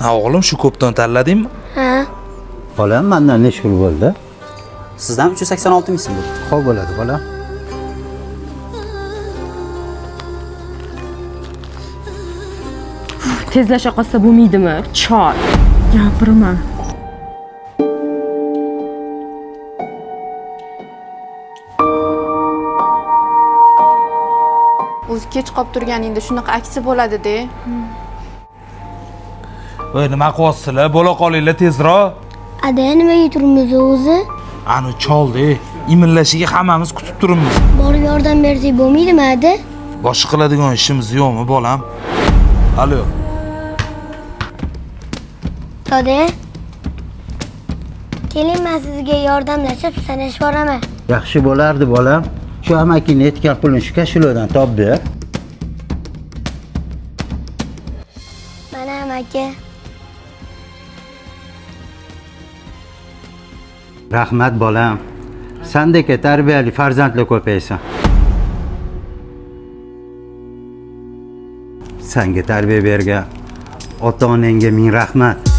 Ha o'g'lim, shu ko'pdan tanladingmi? Ha. Bolam mendan necha pul bo'ldi? Sizdan 386 ming so'm bo'ldi. Xo'p bo'ladi bolam. Tezlasha qolsa bo'lmaydimi? Choy. Gapirma. O'zi kech qolib turganingda shunaqa aksi bo'ladi-da. Voy, nima qilyapsizlar? Bo'la qolinglar tezroq. Ada nimaga turibmiz o'zi? Ani choldi. Imillashiga hammamiz kutib turibmiz. Borib yordam bersak bo'lmaydimi, Ada? Boshqa qiladigan ishimiz yo'qmi, bolam? Alo. Ada. Keling, men sizga yordamlashib sanashib boraman. Yaxshi bo'lardi bolam. Shu amakini aytgan pulni shu kashulodan top ber. Mana amaki. Rahmat bolam. Sendek tarbiyali farzandlar ko'paysin. Senga tarbiya bergan ota-onangga ming rahmat.